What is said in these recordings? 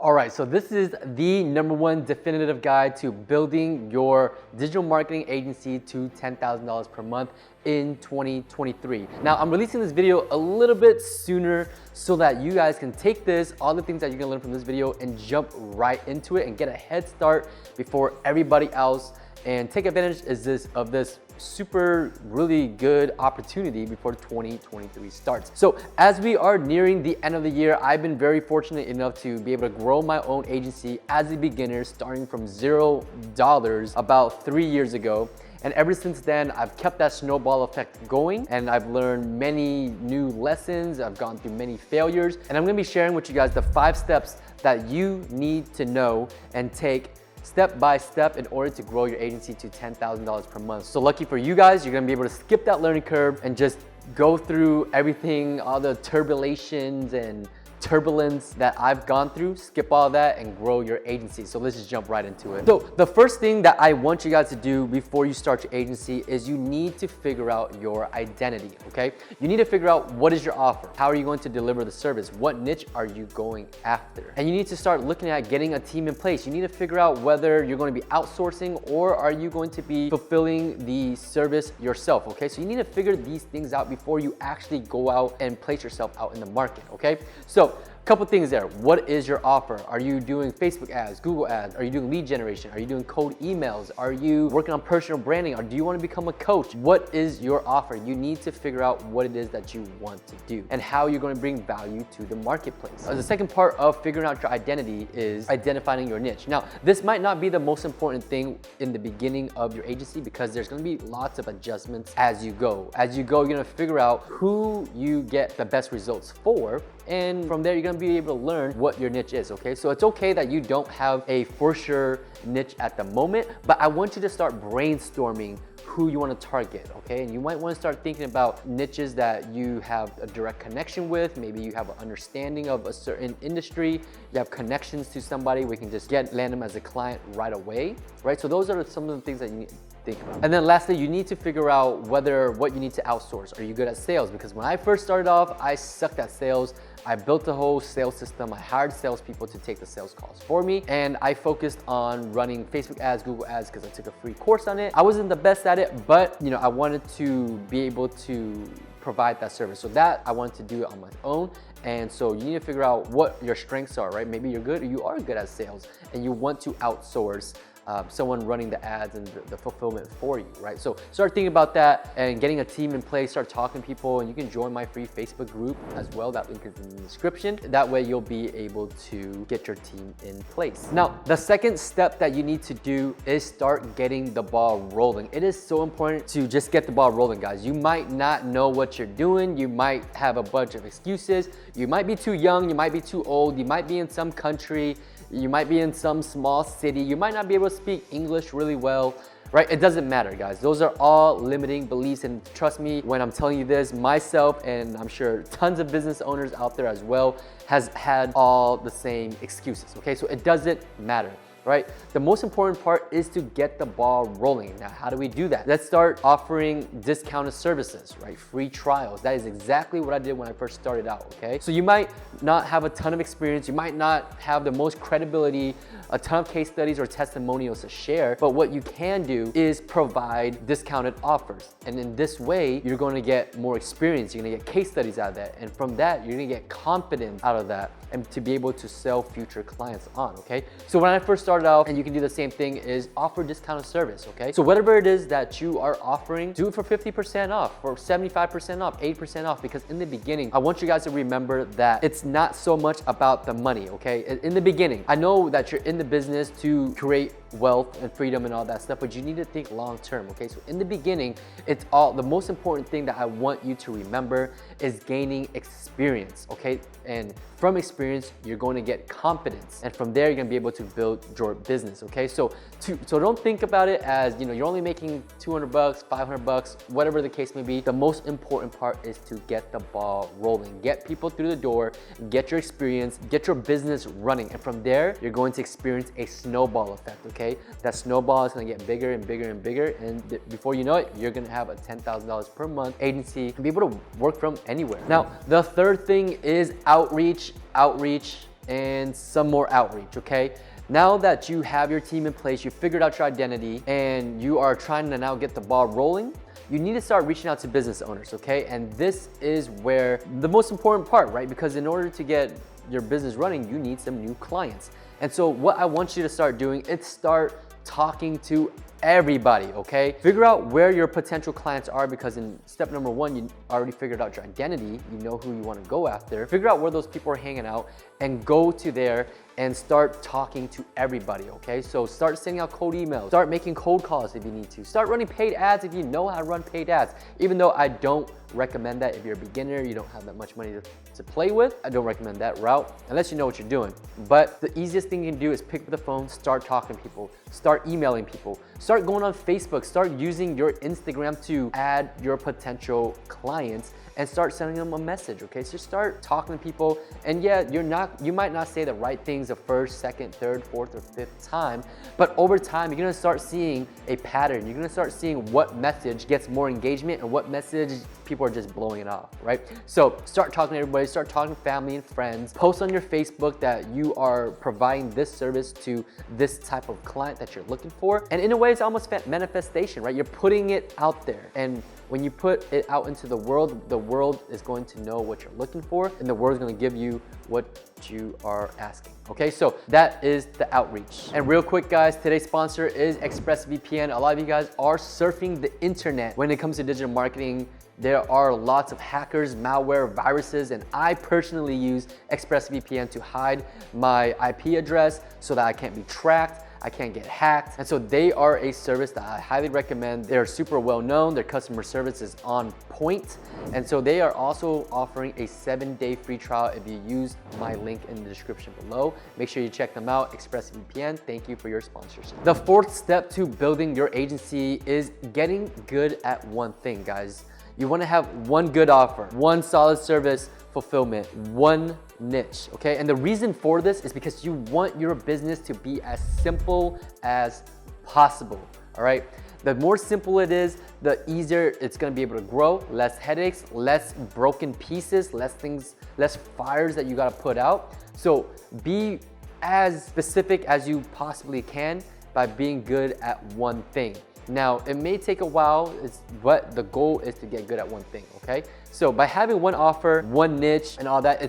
All right, so this is the #1 definitive guide to building your digital marketing agency to $10,000 per month in 2023. Now, I'm releasing this video a little bit sooner so that you guys can take this, all the things that you're gonna learn from this video, and jump right into it and get a head start before everybody else and take advantage of this super really good opportunity before 2023 starts. So as we are nearing the end of the year, I've been very fortunate enough to be able to grow my own agency as a beginner, starting from $0 about 3 years ago. And ever since then, I've kept that snowball effect going, and I've learned many new lessons. I've gone through many failures, and I'm gonna be sharing with you guys the 5 steps that you need to know and take step by step in order to grow your agency to $10,000 per month. So lucky for you guys, you're gonna be able to skip that learning curve and just go through everything, all the turbulations and turbulence that I've gone through, skip all that and grow your agency. So let's just jump right into it. So the first thing that I want you guys to do before you start your agency is you need to figure out your identity, okay? You need to figure out what is your offer? How are you going to deliver the service? What niche are you going after? And you need to start looking at getting a team in place. You need to figure out whether you're going to be outsourcing or are you going to be fulfilling the service yourself, okay? So you need to figure these things out before you actually go out and place yourself out in the market, okay? So couple things there. What is your offer? Are you doing Facebook ads, Google ads? Are you doing lead generation? Are you doing cold emails? Are you working on personal branding? Or do you want to become a coach? What is your offer? You need to figure out what it is that you want to do and how you're going to bring value to the marketplace. The second part of figuring out your identity is identifying your niche. Now, this might not be the most important thing in the beginning of your agency because there's going to be lots of adjustments as you go. As you go, you're going to figure out who you get the best results for, and from there, you're gonna be able to learn what your niche is, okay? So it's okay that you don't have a for sure niche at the moment, but I want you to start brainstorming who you want to target, okay? And you might want to start thinking about niches that you have a direct connection with. Maybe you have an understanding of a certain industry. You have connections to somebody. We can just land them as a client right away, right? So those are some of the things that you need to think about. And then lastly, you need to figure out what you need to outsource. Are you good at sales? Because when I first started off, I sucked at sales. I built a whole sales system. I hired salespeople to take the sales calls for me. And I focused on running Facebook ads, Google ads, because I took a free course on it. I wasn't the best at it, but I wanted to be able to provide that service. So that I wanted to do it on my own. And so you need to figure out what your strengths are, right? Maybe you are good at sales and you want to outsource someone running the ads and the fulfillment for you, right? So start thinking about that and getting a team in place, start talking to people, and you can join my free Facebook group as well. That link is in the description. That way you'll be able to get your team in place. Now, the second step that you need to do is start getting the ball rolling. It is so important to just get the ball rolling, guys. You might not know what you're doing. You might have a bunch of excuses. You might be too young. You might be too old. You might be in some country. You might be in some small city. You might not be able to speak English really well, right? It doesn't matter, guys. Those are all limiting beliefs. And trust me, when I'm telling you this, myself, and I'm sure tons of business owners out there as well, has had all the same excuses, okay? So it doesn't matter, right? The most important part is to get the ball rolling. Now, how do we do that? Let's start offering discounted services, right? Free trials. That is exactly what I did when I first started out, okay? So you might not have a ton of experience. You might not have the most credibility, a ton of case studies or testimonials to share, but what you can do is provide discounted offers. And in this way, you're going to get more experience. You're going to get case studies out of that. And from that, you're going to get confidence out of that and to be able to sell future clients on, okay? So when I first started out, and you can do the same thing, is offer discounted service, okay? So whatever it is that you are offering, do it for 50% off, for 75% off, 8% off, because in the beginning, I want you guys to remember that it's not so much about the money, okay? In the beginning, I know that you're in the business to create wealth and freedom and all that stuff, but you need to think long term, okay? So in the beginning, the most important thing that I want you to remember is gaining experience, okay? And from experience, you're going to get confidence. And from there, you're gonna be able to build your business, okay? So don't think about it as, you're only making $200, $500, whatever the case may be. The most important part is to get the ball rolling. Get people through the door, get your experience, get your business running. And from there, you're going to experience a snowball effect, okay? That snowball is gonna get bigger and bigger and bigger. And before you know it, you're gonna have a $10,000 per month agency and be able to work from anywhere. Now, the third thing is outreach, outreach, and some more outreach, okay? Now that you have your team in place, you figured out your identity, and you are trying to now get the ball rolling, you need to start reaching out to business owners, okay? And this is where the most important part, right? Because in order to get your business running, you need some new clients. And so what I want you to start doing is start talking to everybody, okay? Figure out where your potential clients are, because in step number one, you already figured out your identity. You know who you want to go after. Figure out where those people are hanging out and go to there and start talking to everybody, okay? So start sending out cold emails, start making cold calls if you need to, start running paid ads if you know how to run paid ads. Even though I don't recommend that if you're a beginner, you don't have that much money to play with, I don't recommend that route unless you know what you're doing. But the easiest thing you can do is pick up the phone, start talking to people, start emailing people, start going on Facebook, start using your Instagram to add your potential clients and start sending them a message, okay? So start talking to people, and yeah, you might not say the right things the first, second, third, fourth, or fifth time, but over time, you're gonna start seeing a pattern. You're gonna start seeing what message gets more engagement and what message people are just blowing it off, right? So start talking to everybody, start talking to family and friends, post on your Facebook that you are providing this service to this type of client that you're looking for. And in a way, it's almost manifestation, right? You're putting it out there. And when you put it out into the world is going to know what you're looking for, and the world is going to give you what you are asking. Okay, so that is the outreach. And real quick, guys, today's sponsor is ExpressVPN. A lot of you guys are surfing the internet when it comes to digital marketing. There are lots of hackers, malware, viruses, and I personally use ExpressVPN to hide my IP address so that I can't be tracked, I can't get hacked. And so they are a service that I highly recommend. They're super well known, their customer service is on point. And so they are also offering a 7-day free trial if you use my link in the description below. Make sure you check them out, ExpressVPN. Thank you for your sponsorship. The fourth step to building your agency is getting good at one thing, guys. You want to have one good offer, one solid service fulfillment, one niche, okay? And the reason for this is because you want your business to be as simple as possible, all right? The more simple it is, the easier it's gonna be able to grow, less headaches, less broken pieces, less things, less fires that you gotta put out. So be as specific as you possibly can by being good at one thing. Now, it may take a while, but the goal is to get good at one thing, okay? So by having one offer, one niche, and all that,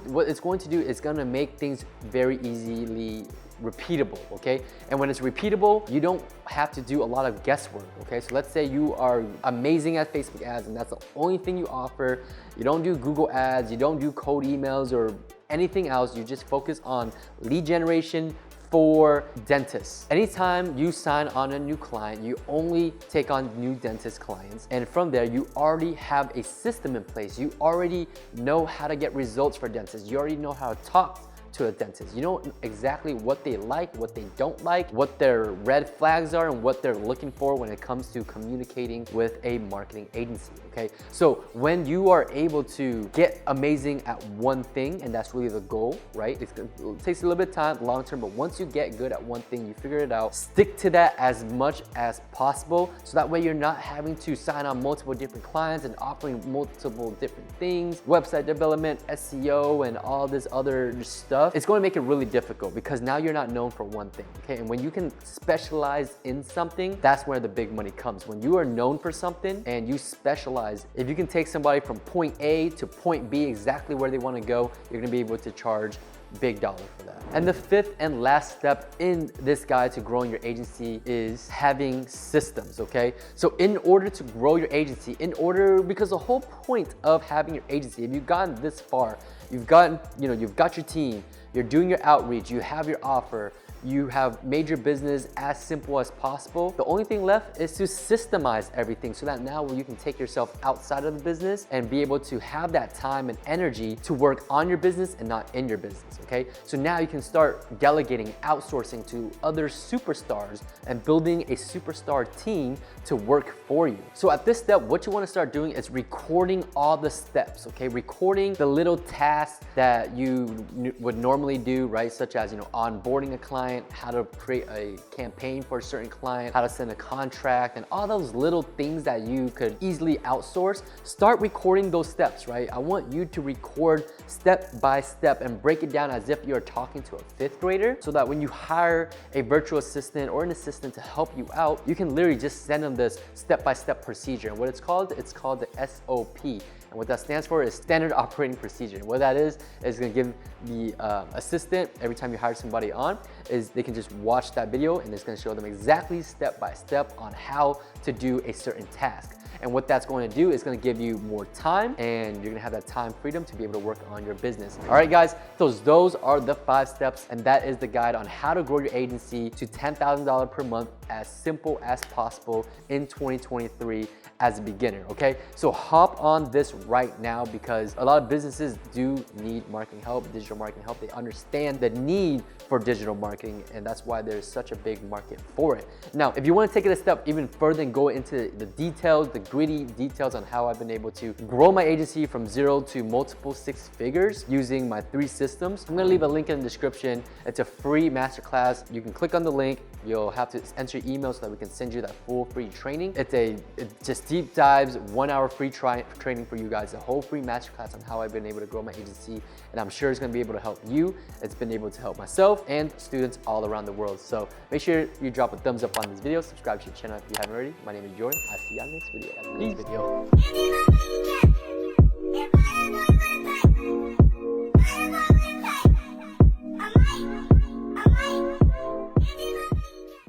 what it's going to do is gonna make things very easily repeatable, okay? And when it's repeatable, you don't have to do a lot of guesswork, okay? So let's say you are amazing at Facebook ads and that's the only thing you offer. You don't do Google ads, you don't do cold emails or anything else. You just focus on lead generation for dentists. Anytime you sign on a new client, you only take on new dentist clients. And from there, you already have a system in place. You already know how to get results for dentists. You already know how to talk to a dentist. You know exactly what they like, what they don't like, what their red flags are, and what they're looking for when it comes to communicating with a marketing agency, okay? So when you are able to get amazing at one thing, and that's really the goal, right? It takes a little bit of time, long term, but once you get good at one thing, you figure it out, stick to that as much as possible, so that way you're not having to sign on multiple different clients and offering multiple different things, website development, SEO, and all this other stuff. It's going to make it really difficult because now you're not known for one thing, okay? And when you can specialize in something, that's where the big money comes. When you are known for something and you specialize, if you can take somebody from point A to point B exactly where they want to go, you're going to be able to charge big dollar for that. And the fifth and last step in this guide to growing your agency is having systems, okay? So in order to grow your agency, because the whole point of having your agency, if you've gotten this far, you've got your team, you're doing your outreach, you have your offer, you have made your business as simple as possible. The only thing left is to systemize everything so that now you can take yourself outside of the business and be able to have that time and energy to work on your business and not in your business, okay? So now you can start delegating, outsourcing to other superstars and building a superstar team to work for you. So at this step, what you want to start doing is recording all the steps, okay? Recording the little tasks that you would normally do, right? Such as, onboarding a client, client, how to create a campaign for a certain client, how to send a contract, and all those little things that you could easily outsource, start recording those steps, right? I want you to record step by step and break it down as if you're talking to a fifth grader, so that when you hire a virtual assistant or an assistant to help you out, you can literally just send them this step-by-step procedure. And what it's called the SOP. And what that stands for is Standard Operating Procedure. And what that is gonna give the assistant, every time you hire somebody on, is they can just watch that video and it's gonna show them exactly step by step on how to do a certain task. And what that's going to do is going to give you more time, and you're going to have that time freedom to be able to work on your business. All right, guys, so those are the 5 steps, and that is the guide on how to grow your agency to $10,000 per month as simple as possible in 2023 as a beginner, okay? So hop on this right now, because a lot of businesses do need marketing help, digital marketing help. They understand the need for digital marketing, and that's why there's such a big market for it. Now, if you want to take it a step even further and go into the details, the gritty details on how I've been able to grow my agency from 0 to multiple 6 figures using my 3 systems, I'm gonna leave a link in the description. It's a free masterclass. You can click on the link. You'll have to enter your email so that we can send you that full free training. It just deep dives, 1 hour free training for you guys, a whole free masterclass on how I've been able to grow my agency. And I'm sure it's gonna be able to help you. It's been able to help myself and students all around the world. So make sure you drop a thumbs up on this video, subscribe to the channel if you haven't already. My name is Jordan. I'll see you on the next video.